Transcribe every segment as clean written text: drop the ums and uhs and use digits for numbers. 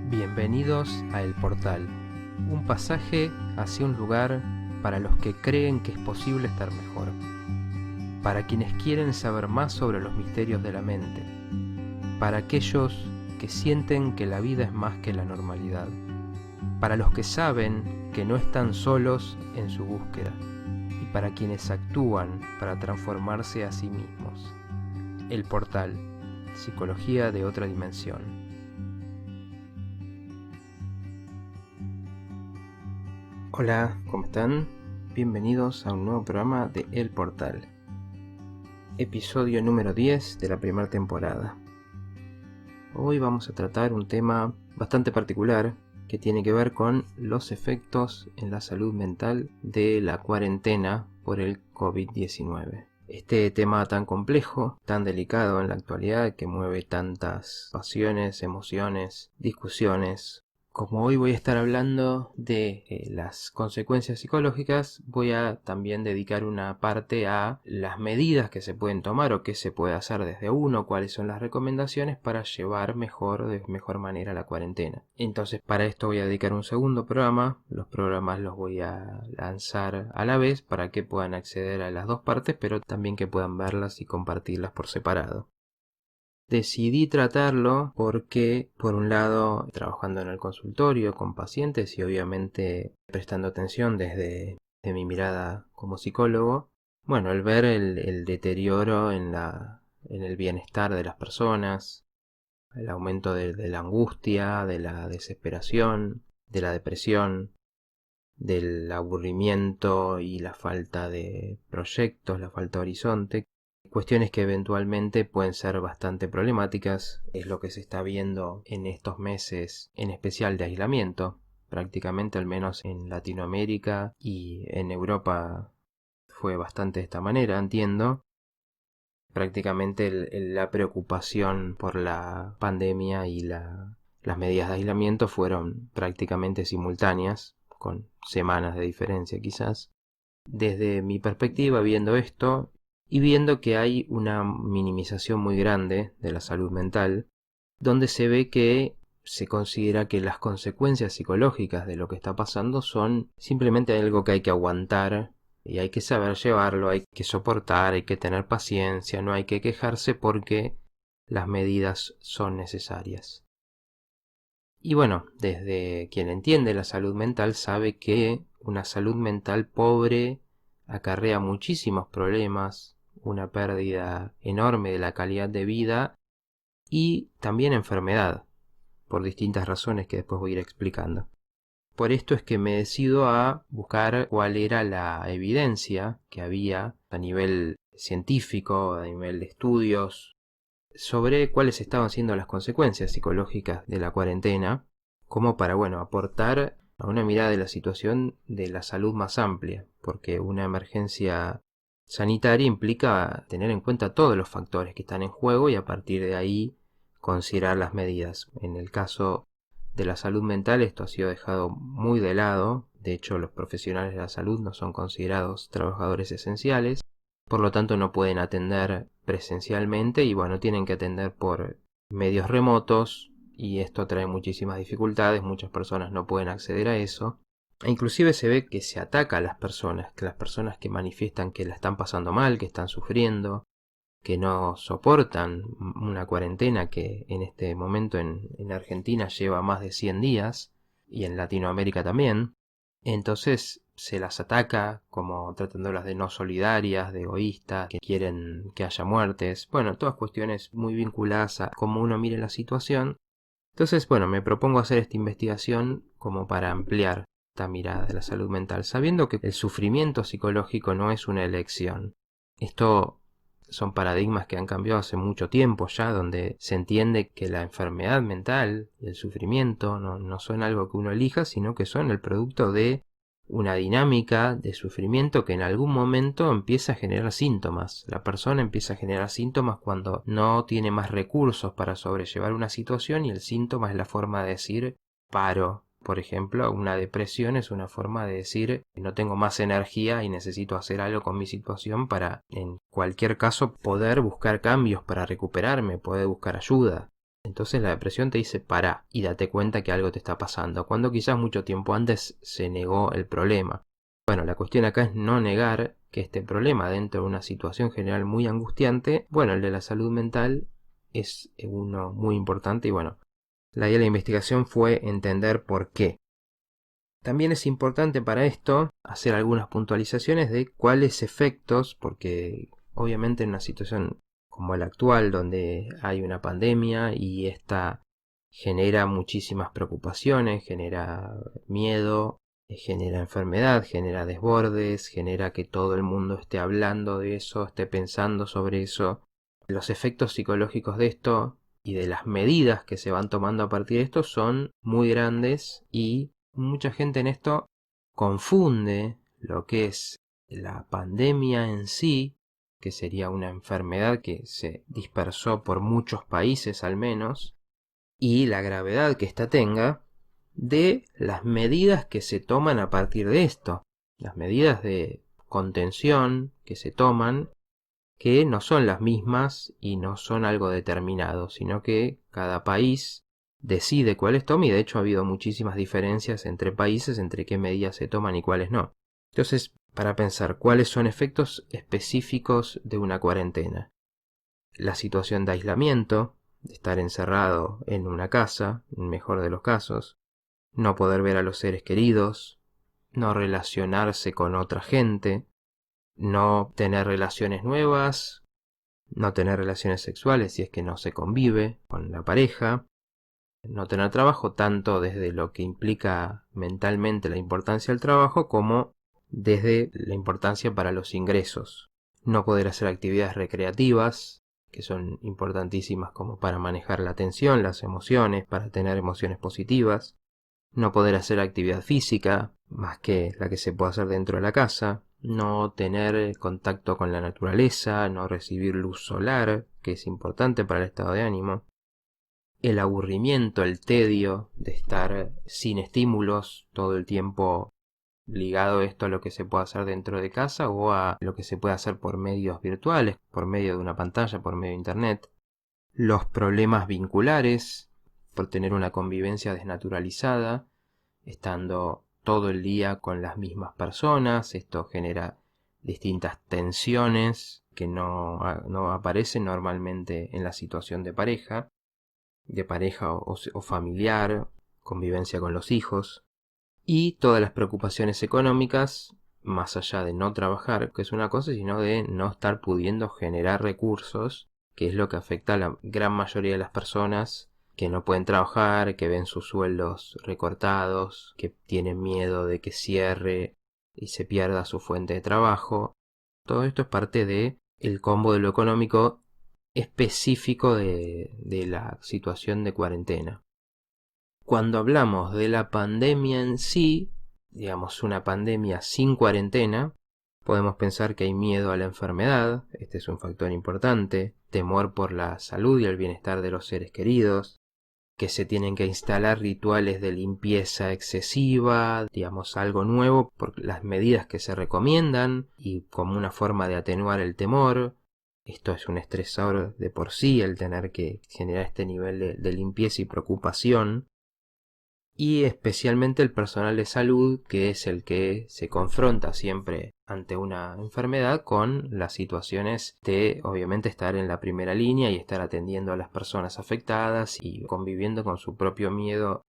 Bienvenidos a El Portal, un pasaje hacia un lugar para los que creen que es posible estar mejor, para quienes quieren saber más sobre los misterios de la mente, para aquellos que sienten que la vida es más que la normalidad, para los que saben que no están solos en su búsqueda y para quienes actúan para transformarse a sí mismos. El Portal, psicología de otra dimensión. Hola, ¿cómo están? Bienvenidos a un nuevo programa de El Portal. Episodio número 10 de la primera temporada. Hoy vamos a tratar un tema bastante particular que tiene que ver con los efectos en la salud mental de la cuarentena por el COVID-19. Este tema tan complejo, tan delicado en la actualidad, que mueve tantas pasiones, emociones, discusiones. Como hoy voy a estar hablando de las consecuencias psicológicas, voy a también dedicar una parte a las medidas que se pueden tomar o qué se puede hacer desde uno, cuáles son las recomendaciones para llevar de mejor manera la cuarentena. Entonces, para esto voy a dedicar un segundo programa. Los programas los voy a lanzar a la vez para que puedan acceder a las dos partes, pero también que puedan verlas y compartirlas por separado. Decidí tratarlo porque, por un lado, trabajando en el consultorio con pacientes y obviamente prestando atención desde mi mirada como psicólogo, bueno, el ver el deterioro en el bienestar de las personas, el aumento de la angustia, de la desesperación, de la depresión, del aburrimiento y la falta de proyectos, la falta de horizonte. Cuestiones que eventualmente pueden ser bastante problemáticas, es lo que se está viendo en estos meses, en especial de aislamiento, prácticamente al menos en Latinoamérica y en Europa fue bastante de esta manera, entiendo. Prácticamente la preocupación por la pandemia y las medidas de aislamiento fueron prácticamente simultáneas, con semanas de diferencia quizás. Desde mi perspectiva, viendo esto, y viendo que hay una minimización muy grande de la salud mental, donde se ve que se considera que las consecuencias psicológicas de lo que está pasando son simplemente algo que hay que aguantar y hay que saber llevarlo, hay que soportar, hay que tener paciencia, no hay que quejarse porque las medidas son necesarias. Y bueno, desde quien entiende la salud mental sabe que una salud mental pobre acarrea muchísimos problemas, una pérdida enorme de la calidad de vida y también enfermedad, por distintas razones que después voy a ir explicando. Por esto es que me decido a buscar cuál era la evidencia que había a nivel científico, a nivel de estudios, sobre cuáles estaban siendo las consecuencias psicológicas de la cuarentena, como para, aportar a una mirada de la situación de la salud más amplia, porque una emergencia sanitaria implica tener en cuenta todos los factores que están en juego y a partir de ahí considerar las medidas. En el caso de la salud mental esto ha sido dejado muy de lado, de hecho los profesionales de la salud no son considerados trabajadores esenciales, por lo tanto no pueden atender presencialmente y tienen que atender por medios remotos y esto trae muchísimas dificultades, muchas personas no pueden acceder a eso. E inclusive se ve que se ataca a las personas que manifiestan que la están pasando mal, que están sufriendo, que no soportan una cuarentena que en este momento en Argentina lleva más de 100 días y en Latinoamérica también. Entonces se las ataca como tratándolas de no solidarias, de egoístas, que quieren que haya muertes. Todas cuestiones muy vinculadas a cómo uno mire la situación. Entonces, me propongo hacer esta investigación como para ampliar esta mirada de la salud mental, sabiendo que el sufrimiento psicológico no es una elección. Esto son paradigmas que han cambiado hace mucho tiempo ya, donde se entiende que la enfermedad mental y el sufrimiento no son algo que uno elija, sino que son el producto de una dinámica de sufrimiento que en algún momento empieza a generar síntomas. La persona empieza a generar síntomas cuando no tiene más recursos para sobrellevar una situación y el síntoma es la forma de decir paro. Por ejemplo, una depresión es una forma de decir no tengo más energía y necesito hacer algo con mi situación para, en cualquier caso, poder buscar cambios para recuperarme, poder buscar ayuda. Entonces la depresión te dice pará y date cuenta que algo te está pasando, cuando quizás mucho tiempo antes se negó el problema. Bueno, la cuestión acá es no negar que este problema dentro de una situación general muy angustiante, bueno, el de la salud mental es uno muy importante y bueno, la idea de la investigación fue entender por qué. También es importante para esto hacer algunas puntualizaciones de cuáles efectos, porque obviamente en una situación como la actual, donde hay una pandemia y esta genera muchísimas preocupaciones, genera miedo, genera enfermedad, genera desbordes, genera que todo el mundo esté hablando de eso, esté pensando sobre eso. Los efectos psicológicos de esto y de las medidas que se van tomando a partir de esto son muy grandes y mucha gente en esto confunde lo que es la pandemia en sí, que sería una enfermedad que se dispersó por muchos países al menos, y la gravedad que ésta tenga, de las medidas que se toman a partir de esto, las medidas de contención que se toman, que no son las mismas y no son algo determinado, sino que cada país decide cuáles toma y de hecho ha habido muchísimas diferencias entre países entre qué medidas se toman y cuáles no. Entonces, para pensar cuáles son efectos específicos de una cuarentena. La situación de aislamiento, de estar encerrado en una casa, en el mejor de los casos, no poder ver a los seres queridos, no relacionarse con otra gente, no tener relaciones nuevas, no tener relaciones sexuales si es que no se convive con la pareja, no tener trabajo tanto desde lo que implica mentalmente la importancia del trabajo como desde la importancia para los ingresos, no poder hacer actividades recreativas que son importantísimas como para manejar la atención, las emociones, para tener emociones positivas, no poder hacer actividad física más que la que se puede hacer dentro de la casa, no tener contacto con la naturaleza, no recibir luz solar, que es importante para el estado de ánimo, el aburrimiento, el tedio de estar sin estímulos todo el tiempo ligado esto a lo que se puede hacer dentro de casa o a lo que se puede hacer por medios virtuales, por medio de una pantalla, por medio de internet, los problemas vinculares, por tener una convivencia desnaturalizada, estando todo el día con las mismas personas, esto genera distintas tensiones que no aparecen normalmente en la situación de pareja o familiar, convivencia con los hijos, y todas las preocupaciones económicas, más allá de no trabajar, que es una cosa, sino de no estar pudiendo generar recursos, que es lo que afecta a la gran mayoría de las personas que no pueden trabajar, que ven sus sueldos recortados, que tienen miedo de que cierre y se pierda su fuente de trabajo. Todo esto es parte de el combo de lo económico específico de la situación de cuarentena. Cuando hablamos de la pandemia en sí, digamos una pandemia sin cuarentena, podemos pensar que hay miedo a la enfermedad, este es un factor importante, temor por la salud y el bienestar de los seres queridos, que se tienen que instalar rituales de limpieza excesiva, digamos algo nuevo por las medidas que se recomiendan y como una forma de atenuar el temor. Esto es un estresor de por sí, el tener que generar este nivel de limpieza y preocupación. Y especialmente el personal de salud, que es el que se confronta siempre ante una enfermedad con las situaciones de obviamente estar en la primera línea y estar atendiendo a las personas afectadas y conviviendo con su propio miedo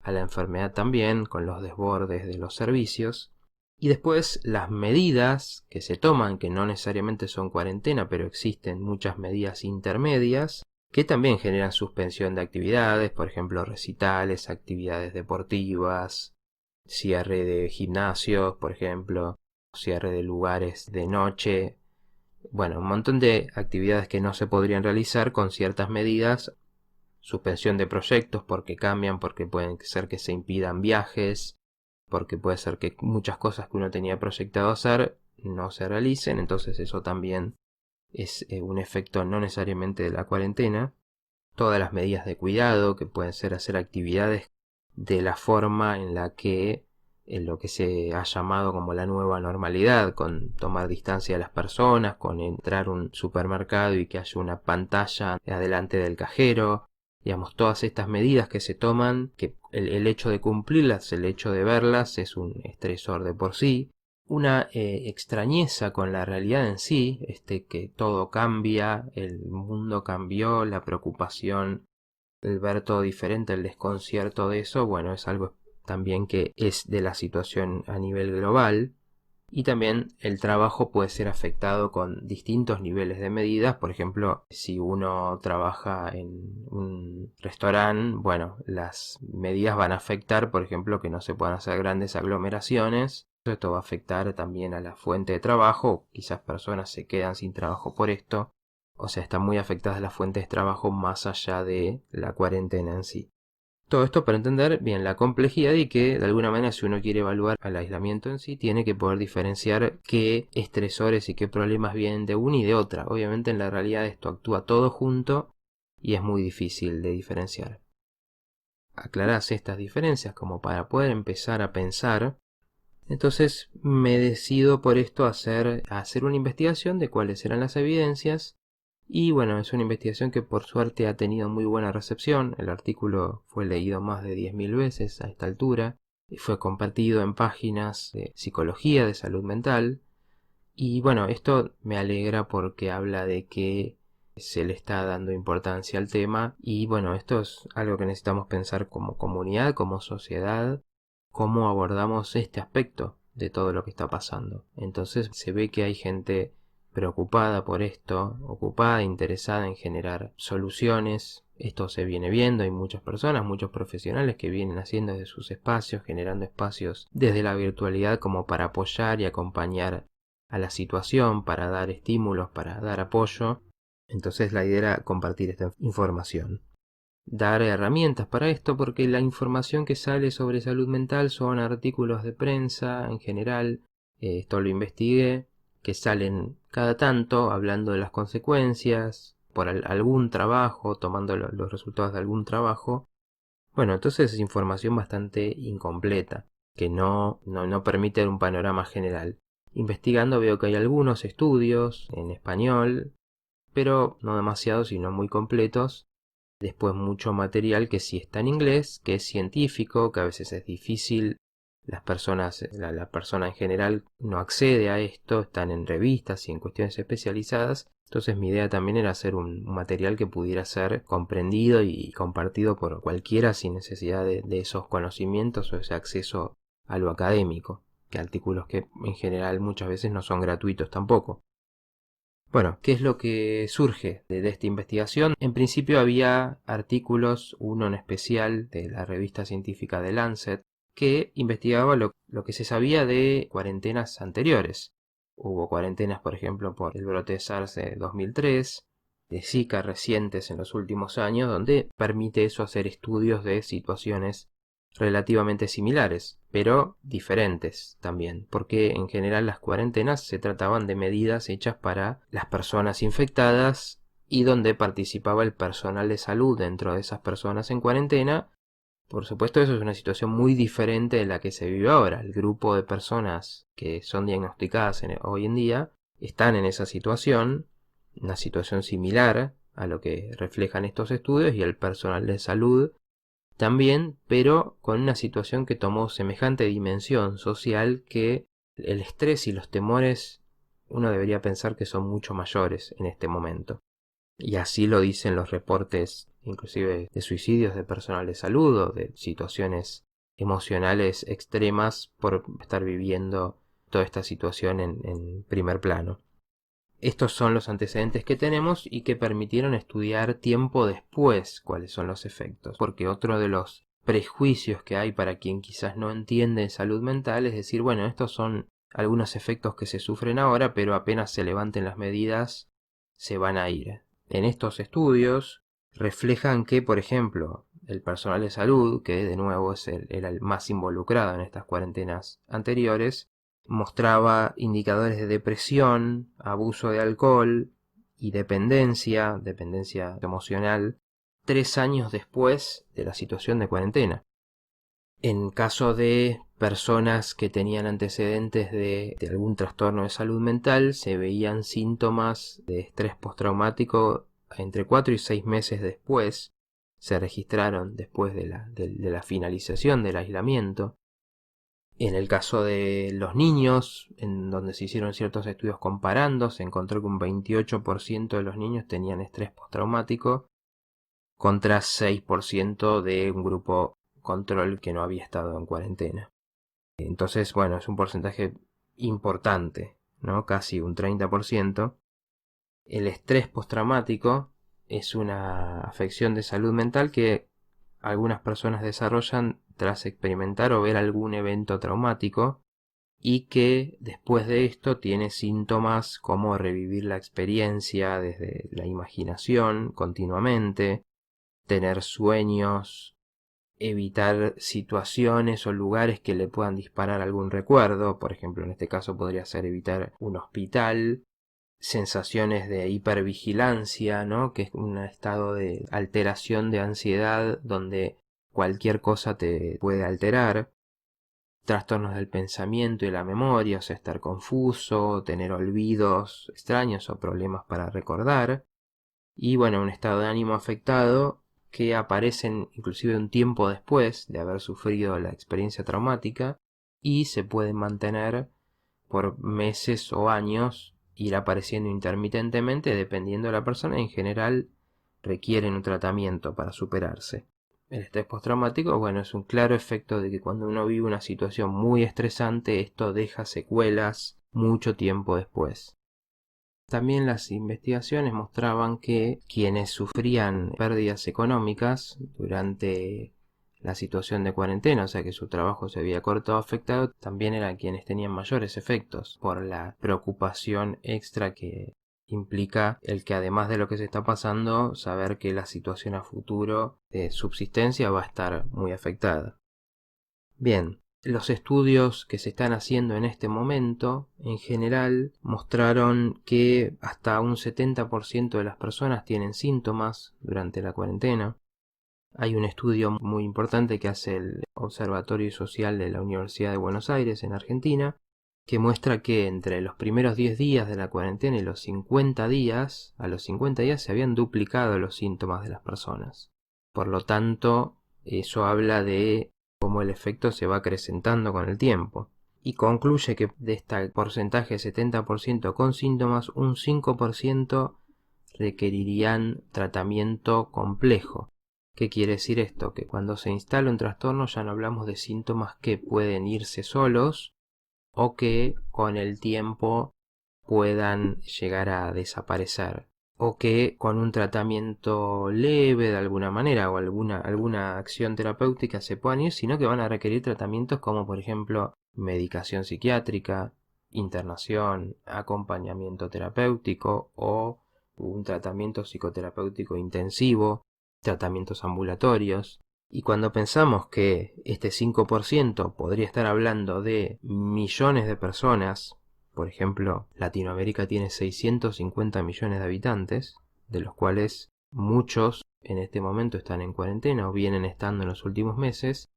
a la enfermedad también, con los desbordes de los servicios. Y después las medidas que se toman, que no necesariamente son cuarentena, pero existen muchas medidas intermedias, que también generan suspensión de actividades, por ejemplo recitales, actividades deportivas, cierre de gimnasios, por ejemplo, cierre de lugares de noche, bueno, un montón de actividades que no se podrían realizar con ciertas medidas, suspensión de proyectos porque cambian, porque puede ser que se impidan viajes, porque puede ser que muchas cosas que uno tenía proyectado hacer no se realicen, entonces eso también es un efecto no necesariamente de la cuarentena. Todas las medidas de cuidado que pueden ser hacer actividades de la forma en la que en lo que se ha llamado como la nueva normalidad, con tomar distancia de las personas, con entrar a un supermercado y que haya una pantalla adelante del cajero, digamos, todas estas medidas que se toman, que el hecho de cumplirlas, el hecho de verlas es un estresor de por sí, una extrañeza con la realidad en sí, que todo cambia, el mundo cambió, la preocupación, el ver todo diferente, el desconcierto de eso, bueno, es algo también que es de la situación a nivel global. Y también el trabajo puede ser afectado con distintos niveles de medidas. Por ejemplo, si uno trabaja en un restaurante, bueno, las medidas van a afectar, por ejemplo, que no se puedan hacer grandes aglomeraciones. Esto va a afectar también a la fuente de trabajo. Quizás personas se quedan sin trabajo por esto. O sea, están muy afectadas las fuentes de trabajo más allá de la cuarentena en sí. Todo esto para entender bien la complejidad y que de alguna manera si uno quiere evaluar al aislamiento en sí tiene que poder diferenciar qué estresores y qué problemas vienen de una y de otra. Obviamente en la realidad esto actúa todo junto y es muy difícil de diferenciar. Aclararse estas diferencias como para poder empezar a pensar. Entonces me decido por esto a hacer una investigación de cuáles eran las evidencias. Y bueno, es una investigación que por suerte ha tenido muy buena recepción. El artículo fue leído más de 10.000 veces a esta altura. Y fue compartido en páginas de psicología, de salud mental. Y bueno, esto me alegra porque habla de que se le está dando importancia al tema. Y bueno, esto es algo que necesitamos pensar como comunidad, como sociedad, cómo abordamos este aspecto de todo lo que está pasando. Entonces se ve que hay gente preocupada por esto, ocupada, interesada en generar soluciones. Esto se viene viendo, hay muchas personas, muchos profesionales que vienen haciendo desde sus espacios, generando espacios desde la virtualidad como para apoyar y acompañar a la situación, para dar estímulos, para dar apoyo. Entonces la idea era compartir esta información. Dar herramientas para esto porque la información que sale sobre salud mental son artículos de prensa en general, esto lo investigué, que salen cada tanto hablando de las consecuencias por algún trabajo, tomando los resultados de algún trabajo. Bueno, entonces es información bastante incompleta, que no permite un panorama general. Investigando veo que hay algunos estudios en español, pero no demasiados, sino muy completos. Después mucho material que sí está en inglés, que es científico, que a veces es difícil. Las personas, la persona en general no accede a esto, están en revistas y en cuestiones especializadas. Entonces mi idea también era hacer un material que pudiera ser comprendido y compartido por cualquiera sin necesidad de esos conocimientos o ese acceso a lo académico, que artículos que en general muchas veces no son gratuitos tampoco. Bueno, ¿qué es lo que surge de esta investigación? En principio había artículos, uno en especial de la revista científica The Lancet, que investigaba lo que se sabía de cuarentenas anteriores. Hubo cuarentenas, por ejemplo, por el brote de SARS de 2003, de Zika recientes en los últimos años, donde permite eso hacer estudios de situaciones relativamente similares, pero diferentes también, porque en general las cuarentenas se trataban de medidas hechas para las personas infectadas y donde participaba el personal de salud dentro de esas personas en cuarentena. Por supuesto, eso es una situación muy diferente de la que se vive ahora. El grupo de personas que son diagnosticadas hoy en día están en esa situación, una situación similar a lo que reflejan estos estudios, y el personal de salud también, pero con una situación que tomó semejante dimensión social que el estrés y los temores uno debería pensar que son mucho mayores en este momento. Y así lo dicen los reportes, inclusive de suicidios de personal de salud o de situaciones emocionales extremas por estar viviendo toda esta situación en primer plano. Estos son los antecedentes que tenemos y que permitieron estudiar tiempo después cuáles son los efectos. Porque otro de los prejuicios que hay para quien quizás no entiende salud mental es decir, bueno, estos son algunos efectos que se sufren ahora, pero apenas se levanten las medidas se van a ir. En estos estudios reflejan que, por ejemplo, el personal de salud, que de nuevo era el más involucrado en estas cuarentenas anteriores, mostraba indicadores de depresión, abuso de alcohol y dependencia emocional 3 años después de la situación de cuarentena. En caso de personas que tenían antecedentes de algún trastorno de salud mental, se veían síntomas de estrés postraumático entre 4 y 6 meses después. se registraron después de la finalización del aislamiento. En el caso de los niños, en donde se hicieron ciertos estudios comparando, se encontró que un 28% de los niños tenían estrés postraumático contra 6% de un grupo control que no había estado en cuarentena. Entonces, bueno, es un porcentaje importante, ¿no? Casi un 30%. El estrés postraumático es una afección de salud mental que algunas personas desarrollan tras experimentar o ver algún evento traumático y que después de esto tiene síntomas como revivir la experiencia desde la imaginación continuamente, tener sueños, evitar situaciones o lugares que le puedan disparar algún recuerdo. Por ejemplo, en este caso podría ser evitar un hospital, sensaciones de hipervigilancia, ¿no? Que es un estado de alteración de ansiedad donde cualquier cosa te puede alterar, trastornos del pensamiento y la memoria, o sea, estar confuso, tener olvidos extraños o problemas para recordar, y bueno, un estado de ánimo afectado que aparecen inclusive un tiempo después de haber sufrido la experiencia traumática y se pueden mantener por meses o años, ir apareciendo intermitentemente dependiendo de la persona. En general requieren un tratamiento para superarse. El estrés postraumático, bueno, es un claro efecto de que cuando uno vive una situación muy estresante, esto deja secuelas mucho tiempo después. También las investigaciones mostraban que quienes sufrían pérdidas económicas durante la situación de cuarentena, o sea que su trabajo se había cortado o afectado, también eran quienes tenían mayores efectos por la preocupación extra que implica el que, además de lo que se está pasando, saber que la situación a futuro de subsistencia va a estar muy afectada. Bien, los estudios que se están haciendo en este momento, en general, mostraron que hasta un 70% de las personas tienen síntomas durante la cuarentena. Hay un estudio muy importante que hace el Observatorio Social de la Universidad de Buenos Aires en Argentina, que muestra que entre los primeros 10 días de la cuarentena y los 50 días, a los 50 días se habían duplicado los síntomas de las personas. Por lo tanto, eso habla de cómo el efecto se va acrecentando con el tiempo. Y concluye que de este porcentaje 70% con síntomas, un 5% requerirían tratamiento complejo. ¿Qué quiere decir esto? Que cuando se instala un trastorno ya no hablamos de síntomas que pueden irse solos o que con el tiempo puedan llegar a desaparecer, o que con un tratamiento leve de alguna manera o alguna acción terapéutica se puedan ir, sino que van a requerir tratamientos como por ejemplo medicación psiquiátrica, internación, acompañamiento terapéutico o un tratamiento psicoterapéutico intensivo, tratamientos ambulatorios. Y cuando pensamos que este 5% podría estar hablando de millones de personas, por ejemplo, Latinoamérica tiene 650 millones de habitantes, de los cuales muchos en este momento están en cuarentena o vienen estando en los últimos meses.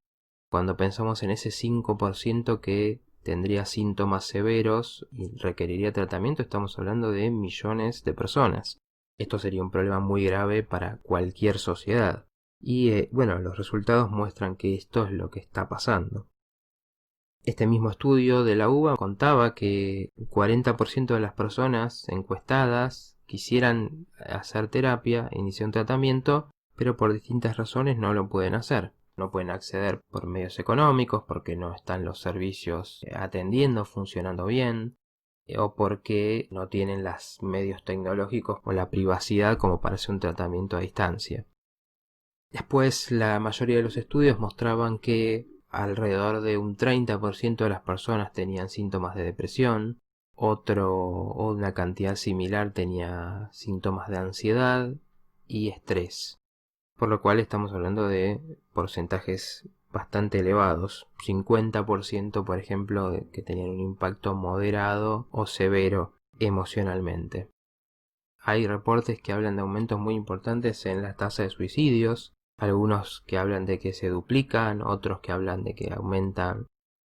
Cuando pensamos en ese 5% que tendría síntomas severos y requeriría tratamiento, estamos hablando de millones de personas. Esto sería un problema muy grave para cualquier sociedad. Y bueno, los resultados muestran que esto es lo que está pasando. Este mismo estudio de la UBA contaba que el 40% de las personas encuestadas quisieran hacer terapia, iniciar un tratamiento, pero por distintas razones no lo pueden hacer. No pueden acceder por medios económicos, porque no están los servicios atendiendo, funcionando bien, o porque no tienen los medios tecnológicos o la privacidad como para hacer un tratamiento a distancia. Después, la mayoría de los estudios mostraban que alrededor de un 30% de las personas tenían síntomas de depresión, o una cantidad similar tenía síntomas de ansiedad y estrés, por lo cual estamos hablando de porcentajes bastante elevados, 50% por ejemplo que tenían un impacto moderado o severo emocionalmente. Hay reportes que hablan de aumentos muy importantes en la tasa de suicidios, algunos que hablan de que se duplican, otros que hablan de que aumentan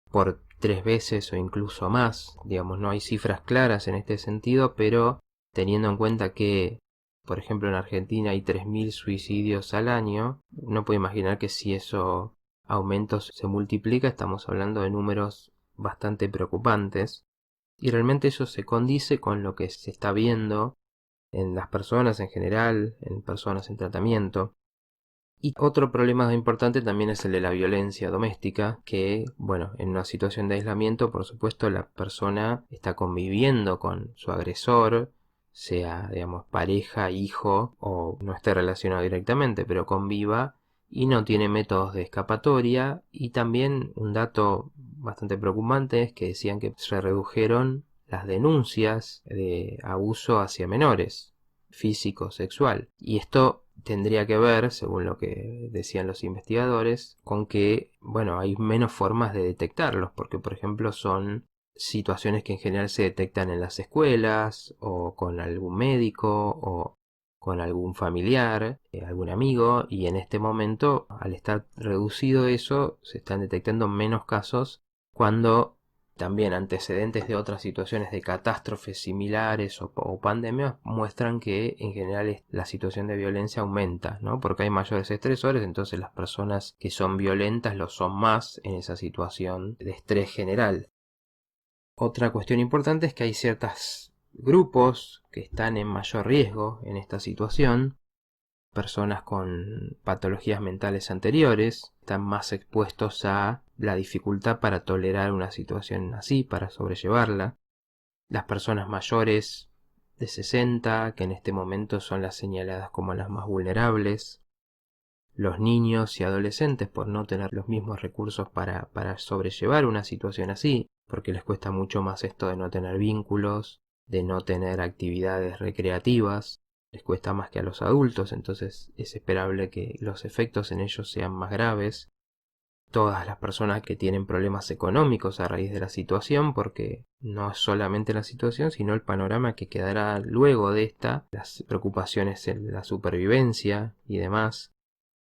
por 3 veces o incluso más. Digamos, no hay cifras claras en este sentido, pero teniendo en cuenta que por ejemplo en Argentina hay 3.000 suicidios al año, uno puede imaginar que si eso aumento se multiplica, estamos hablando de números bastante preocupantes. Y realmente eso se condice con lo que se está viendo en las personas en general, en personas en tratamiento. Y otro problema importante también es el de la violencia doméstica, que, bueno, en una situación de aislamiento, por supuesto, la persona está conviviendo con su agresor, sea, digamos, pareja, hijo, o no esté relacionado directamente, pero conviva y no tiene métodos de escapatoria. Y también un dato bastante preocupante es que decían que se redujeron las denuncias de abuso hacia menores, físico, sexual. Y esto tendría que ver, según lo que decían los investigadores, con que, bueno, hay menos formas de detectarlos, porque por ejemplo son situaciones que en general se detectan en las escuelas, o con algún médico, o con algún familiar, algún amigo, y en este momento, al estar reducido eso, se están detectando menos casos cuando también antecedentes de otras situaciones de catástrofes similares o pandemias muestran que en general la situación de violencia aumenta, ¿no? Porque hay mayores estresores, entonces las personas que son violentas lo son más en esa situación de estrés general. Otra cuestión importante es que hay ciertos grupos que están en mayor riesgo en esta situación. Personas con patologías mentales anteriores están más expuestos a la dificultad para tolerar una situación así, para sobrellevarla. Las personas mayores de 60, que en este momento son las señaladas como las más vulnerables. Los niños y adolescentes por no tener los mismos recursos para sobrellevar una situación así, porque les cuesta mucho más esto de no tener vínculos, de no tener actividades recreativas, les cuesta más que a los adultos, entonces es esperable que los efectos en ellos sean más graves. Todas las personas que tienen problemas económicos a raíz de la situación, porque no es solamente la situación, sino el panorama que quedará luego de esta, las preocupaciones en la supervivencia y demás.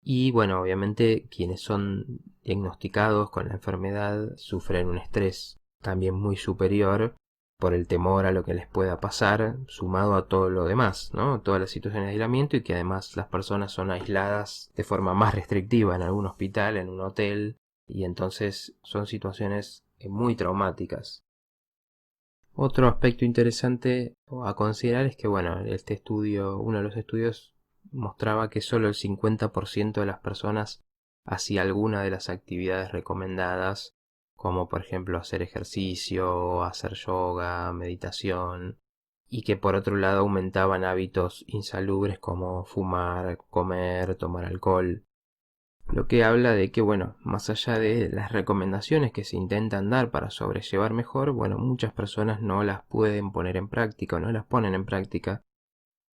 Y bueno, obviamente quienes son diagnosticados con la enfermedad sufren un estrés también muy superior por el temor a lo que les pueda pasar, sumado a todo lo demás, ¿no? Toda la situación de aislamiento, y que además las personas son aisladas de forma más restrictiva en algún hospital, en un hotel, y entonces son situaciones muy traumáticas. Otro aspecto interesante a considerar es que, bueno, este estudio, uno de los estudios mostraba que solo el 50% de las personas hacía alguna de las actividades recomendadas, como por ejemplo hacer ejercicio, hacer yoga, meditación, y que por otro lado aumentaban hábitos insalubres como fumar, comer, tomar alcohol. Lo que habla de que, bueno, más allá de las recomendaciones que se intentan dar para sobrellevar mejor, bueno, muchas personas no las pueden poner en práctica o no las ponen en práctica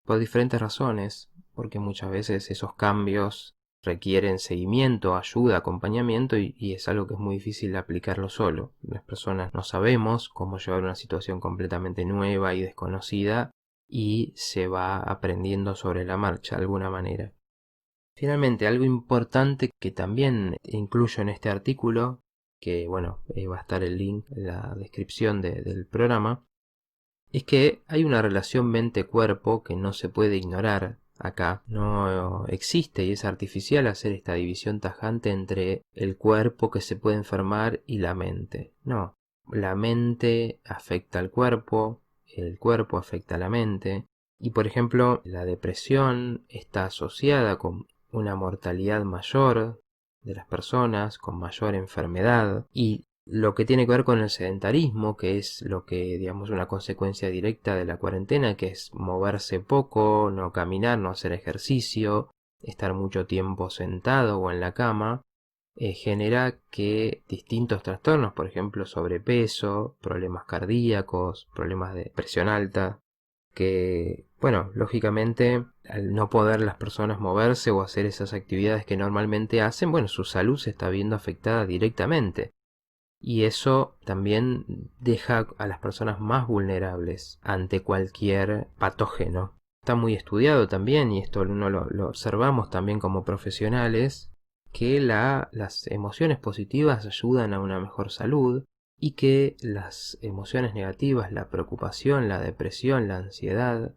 por diferentes razones, porque muchas veces esos cambios requieren seguimiento, ayuda, acompañamiento, y es algo que es muy difícil de aplicarlo solo. Las personas no sabemos cómo llevar una situación completamente nueva y desconocida, y se va aprendiendo sobre la marcha de alguna manera. Finalmente, algo importante que también incluyo en este artículo, que bueno, va a estar el link en la descripción del programa, es que hay una relación mente-cuerpo que no se puede ignorar acá. No existe y es artificial hacer esta división tajante entre el cuerpo que se puede enfermar y la mente. No, la mente afecta al cuerpo, el cuerpo afecta a la mente. Y por ejemplo, la depresión está asociada con una mortalidad mayor de las personas, con mayor enfermedad, y lo que tiene que ver con el sedentarismo, que es lo que, digamos, una consecuencia directa de la cuarentena, que es moverse poco, no caminar, no hacer ejercicio, estar mucho tiempo sentado o en la cama, genera que distintos trastornos, por ejemplo sobrepeso, problemas cardíacos, problemas de presión alta, que, bueno, lógicamente al no poder las personas moverse o hacer esas actividades que normalmente hacen, bueno, su salud se está viendo afectada directamente. Y eso también deja a las personas más vulnerables ante cualquier patógeno. Está muy estudiado también, y esto uno lo observamos también como profesionales, que las emociones positivas ayudan a una mejor salud, y que las emociones negativas, la preocupación, la depresión, la ansiedad,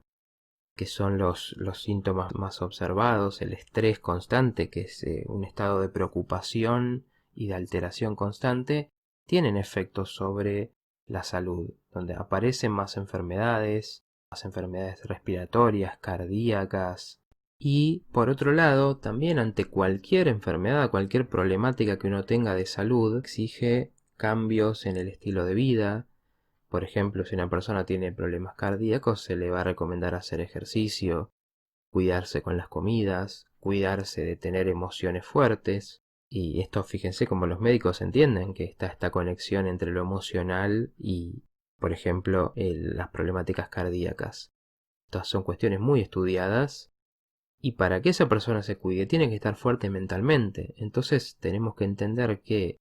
que son los síntomas más observados, el estrés constante, que es un estado de preocupación y de alteración constante, tienen efectos sobre la salud, donde aparecen más enfermedades respiratorias, cardíacas. Y por otro lado, también ante cualquier enfermedad, cualquier problemática que uno tenga de salud, exige cambios en el estilo de vida. Por ejemplo, si una persona tiene problemas cardíacos, se le va a recomendar hacer ejercicio, cuidarse con las comidas, cuidarse de tener emociones fuertes. Y esto, fíjense cómo los médicos entienden que está esta conexión entre lo emocional y, por ejemplo, las problemáticas cardíacas. Estas son cuestiones muy estudiadas y para que esa persona se cuide tiene que estar fuerte mentalmente. Entonces tenemos que entender que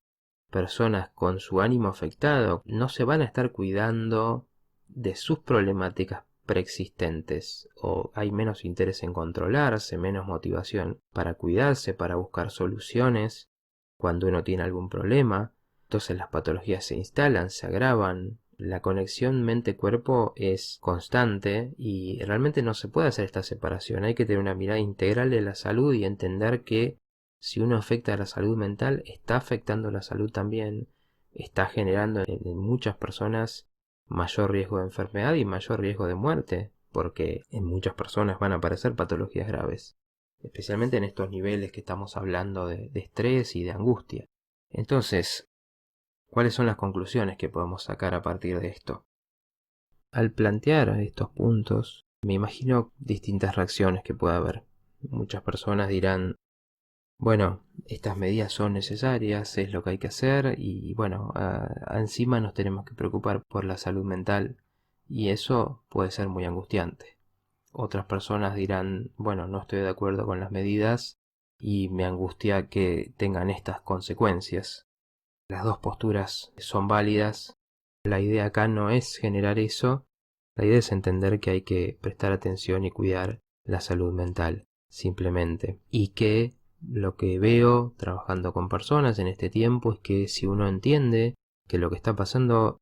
personas con su ánimo afectado no se van a estar cuidando de sus problemáticas preexistentes, o hay menos interés en controlarse, menos motivación para cuidarse, para buscar soluciones cuando uno tiene algún problema. Entonces las patologías se instalan, se agravan. La conexión mente-cuerpo es constante y realmente no se puede hacer esta separación. Hay que tener una mirada integral de la salud y entender que si uno afecta a la salud mental, está afectando la salud también, está generando en muchas personas mayor riesgo de enfermedad y mayor riesgo de muerte, porque en muchas personas van a aparecer patologías graves, especialmente en estos niveles que estamos hablando de estrés y de angustia. Entonces, ¿cuáles son las conclusiones que podemos sacar a partir de esto? Al plantear estos puntos, me imagino distintas reacciones que pueda haber. Muchas personas dirán, bueno, estas medidas son necesarias, es lo que hay que hacer y bueno, encima nos tenemos que preocupar por la salud mental y eso puede ser muy angustiante. Otras personas dirán, bueno, no estoy de acuerdo con las medidas y me angustia que tengan estas consecuencias. Las dos posturas son válidas. La idea acá no es generar eso, la idea es entender que hay que prestar atención y cuidar la salud mental, simplemente. Y que lo que veo trabajando con personas en este tiempo es que si uno entiende que lo que está pasando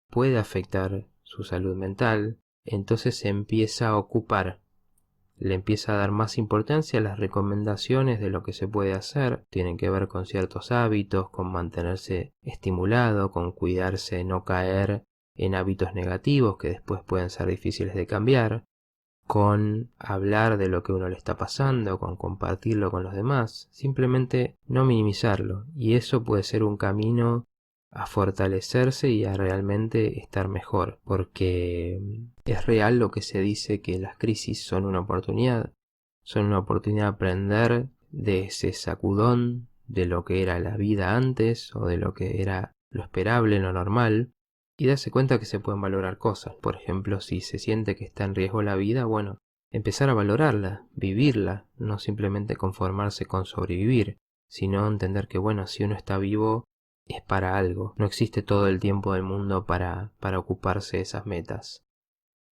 puede afectar su salud mental, entonces se empieza a ocupar, le empieza a dar más importancia a las recomendaciones de lo que se puede hacer. Tienen que ver con ciertos hábitos, con mantenerse estimulado, con cuidarse, no caer en hábitos negativos que después pueden ser difíciles de cambiar, con hablar de lo que uno le está pasando, con compartirlo con los demás, simplemente no minimizarlo. Y eso puede ser un camino a fortalecerse y a realmente estar mejor, porque es real lo que se dice, que las crisis son una oportunidad de aprender de ese sacudón de lo que era la vida antes o de lo que era lo esperable, lo normal, y darse cuenta que se pueden valorar cosas. Por ejemplo, si se siente que está en riesgo la vida, bueno, empezar a valorarla, vivirla, no simplemente conformarse con sobrevivir, sino entender que bueno, si uno está vivo es para algo, no existe todo el tiempo del mundo para ocuparse de esas metas.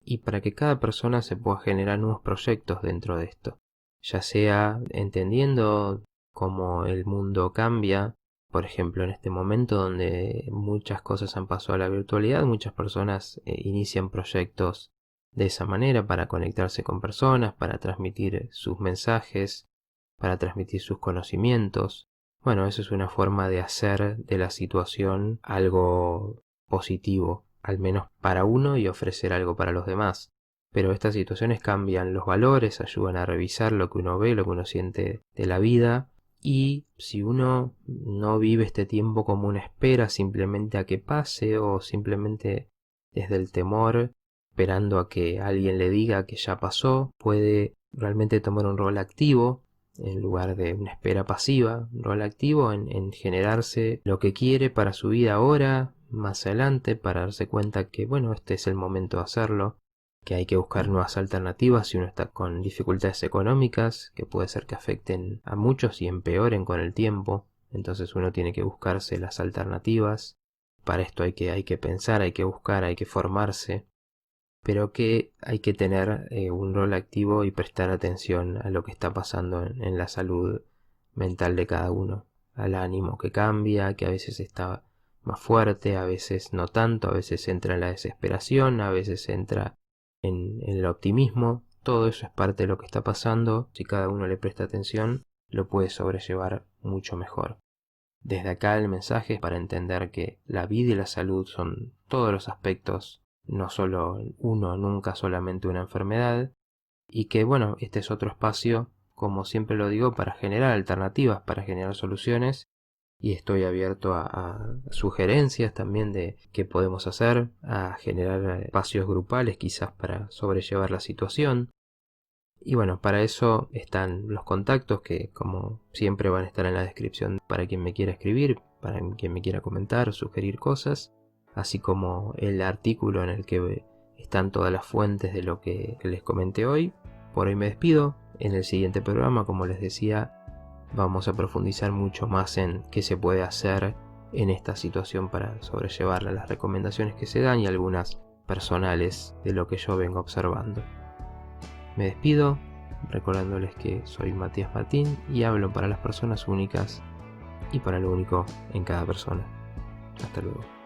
Y para que cada persona se pueda generar nuevos proyectos dentro de esto, ya sea entendiendo cómo el mundo cambia. Por ejemplo, en este momento donde muchas cosas han pasado a la virtualidad, muchas personas inician proyectos de esa manera para conectarse con personas, para transmitir sus mensajes, para transmitir sus conocimientos. Bueno, eso es una forma de hacer de la situación algo positivo, al menos para uno, y ofrecer algo para los demás. Pero estas situaciones cambian los valores, ayudan a revisar lo que uno ve, lo que uno siente de la vida. Y si uno no vive este tiempo como una espera simplemente a que pase, o simplemente desde el temor, esperando a que alguien le diga que ya pasó, puede realmente tomar un rol activo en lugar de una espera pasiva, un rol activo en generarse lo que quiere para su vida ahora, más adelante, para darse cuenta que bueno, este es el momento de hacerlo, que hay que buscar nuevas alternativas si uno está con dificultades económicas, que puede ser que afecten a muchos y empeoren con el tiempo. Entonces uno tiene que buscarse las alternativas. Para esto hay que pensar, hay que buscar, hay que formarse, pero que hay que tener un rol activo y prestar atención a lo que está pasando en la salud mental de cada uno, al ánimo que cambia, que a veces está más fuerte, a veces no tanto, a veces entra en la desesperación, a veces entra en el optimismo. todo eso es parte de lo que está pasando. Si cada uno le presta atención, lo puede sobrellevar mucho mejor. Desde acá el mensaje es para entender que la vida y la salud son todos los aspectos, no solo uno, nunca solamente una enfermedad, y que bueno, este es otro espacio, como siempre lo digo, para generar alternativas, para generar soluciones, y estoy abierto a sugerencias también de qué podemos hacer, a generar espacios grupales quizás para sobrellevar la situación. Y bueno, para eso están los contactos que como siempre van a estar en la descripción para quien me quiera escribir, para quien me quiera comentar, sugerir cosas, así como el artículo en el que están todas las fuentes de lo que les comenté hoy. Por hoy me despido. En el siguiente programa, como les decía, vamos a profundizar mucho más en qué se puede hacer en esta situación para sobrellevarla, las recomendaciones que se dan y algunas personales de lo que yo vengo observando. Me despido recordándoles que soy Matías Martín y hablo para las personas únicas y para lo único en cada persona. Hasta luego.